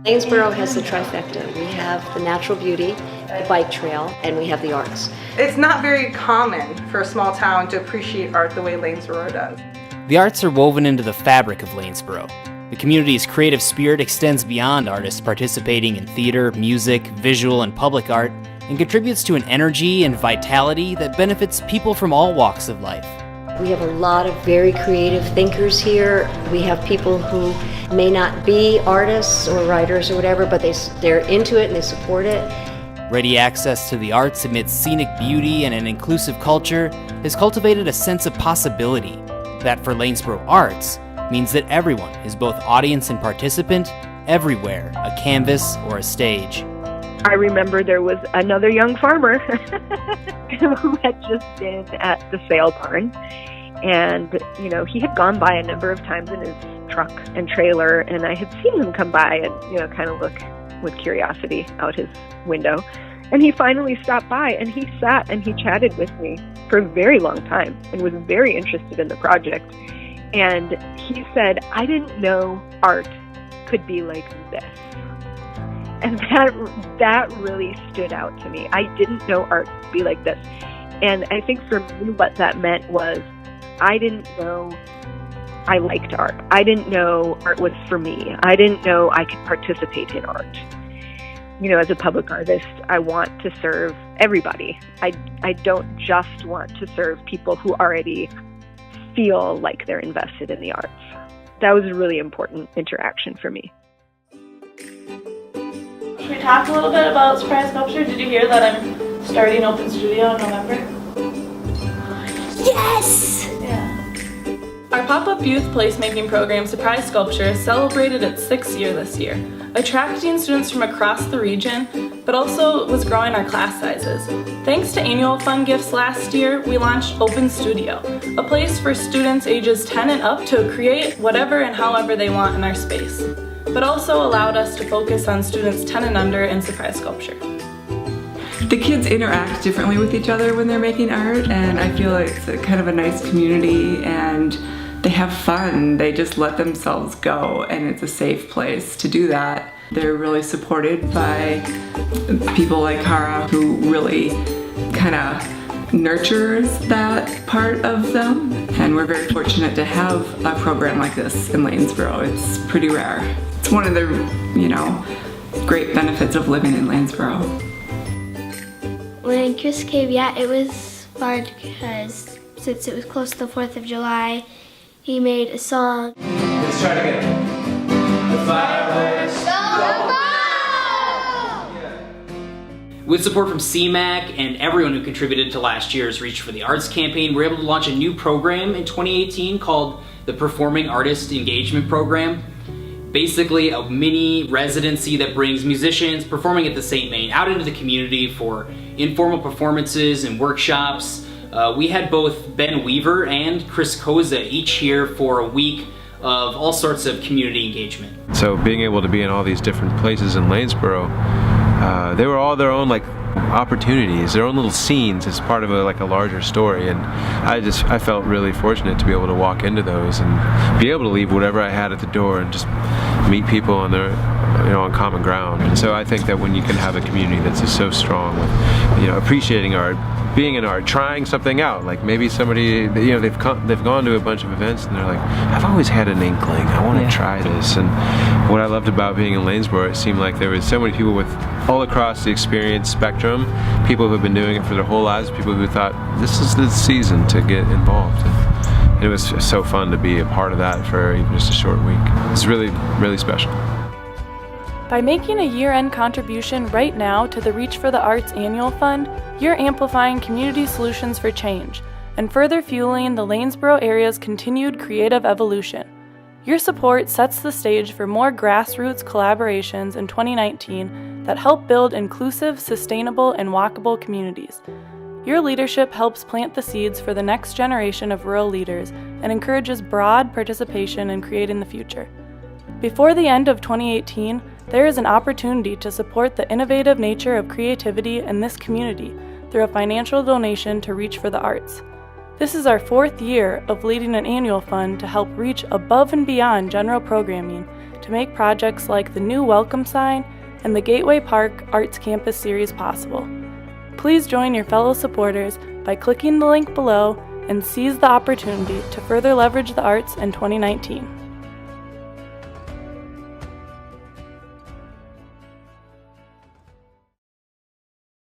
Lanesboro has the trifecta. We have the natural beauty, the bike trail, and we have the arts. It's not very common for a small town to appreciate art the way Lanesboro does. The arts are woven into the fabric of Lanesboro. The community's creative spirit extends beyond artists participating in theater, music, visual, and public art, and contributes to an energy and vitality that benefits people from all walks of life. We have a lot of very creative thinkers here. We have people who may not be artists or writers or whatever, but they're into it and they support it. Ready access to the arts amidst scenic beauty and an inclusive culture has cultivated a sense of possibility that for Lanesboro Arts means that everyone is both audience and participant everywhere, a canvas or a stage. I remember there was another young farmer who had just been at the sale barn, and he had gone by a number of times in his truck and trailer, and I had seen him come by and kind of look with curiosity out his window. And he finally stopped by and he sat and he chatted with me for a very long time and was very interested in the project. And he said, "I didn't know art could be like this." And that really stood out to me. I didn't know art could be like this. And I think for me what that meant was I didn't know I liked art. I didn't know art was for me. I didn't know I could participate in art. As a public artist, I want to serve everybody. I don't just want to serve people who already feel like they're invested in the arts. That was a really important interaction for me. Should we talk a little bit about Surprise Sculpture? Did you hear that I'm starting Open Studio in November? Yes! Yeah. Our pop-up youth placemaking program, Surprise Sculpture, celebrated its 6th year this year, attracting students from across the region, but also was growing our class sizes. Thanks to annual fund gifts last year, we launched Open Studio, a place for students ages 10 and up to create whatever and however they want in our space, but also allowed us to focus on students 10 and under in Surprise Sculpture. The kids interact differently with each other when they're making art, and I feel like it's kind of a nice community, and they have fun. They just let themselves go, and it's a safe place to do that. They're really supported by people like Kara, who really kind of nurtures that part of them, and we're very fortunate to have a program like this in Lanesboro. It's pretty rare. It's one of the, great benefits of living in Lanesboro. When Chris came, it was fun because since it was close to the 4th of July, he made a song. Let's try it again. The fireworks. With support from CMAC and everyone who contributed to last year's Reach for the Arts campaign, we were able to launch a new program in 2018 called the Performing Artist Engagement Program. Basically a mini residency that brings musicians performing at the St. Main out into the community for informal performances and workshops. We had both Ben Weaver and Chris Koza each here for a week of all sorts of community engagement. So being able to be in all these different places in Lanesboro, they were all their own opportunities, their own little scenes as part of a larger story, and I felt really fortunate to be able to walk into those and be able to leave whatever I had at the door and just meet people on their on common ground. And so I think that when you can have a community that's just so strong with appreciating art, being in art, trying something out, like maybe somebody they've gone to a bunch of events and they're like, I've always had an inkling, I want to try this. And what I loved about being in Lanesboro, it seemed like there was so many people with all across the experience spectrum, people who have been doing it for their whole lives, people who thought this is the season to get involved. And it was so fun to be a part of that for even just a short week. It's really, really special. By making a year-end contribution right now to the Reach for the Arts Annual Fund, you're amplifying community solutions for change and further fueling the Lanesboro area's continued creative evolution. Your support sets the stage for more grassroots collaborations in 2019 that help build inclusive, sustainable, and walkable communities. Your leadership helps plant the seeds for the next generation of rural leaders and encourages broad participation in creating the future. Before the end of 2018, there is an opportunity to support the innovative nature of creativity in this community through a financial donation to Reach for the Arts. This is our 4th year of leading an annual fund to help reach above and beyond general programming to make projects like the new Welcome Sign and the Gateway Park Arts Campus series possible. Please join your fellow supporters by clicking the link below and seize the opportunity to further leverage the arts in 2019.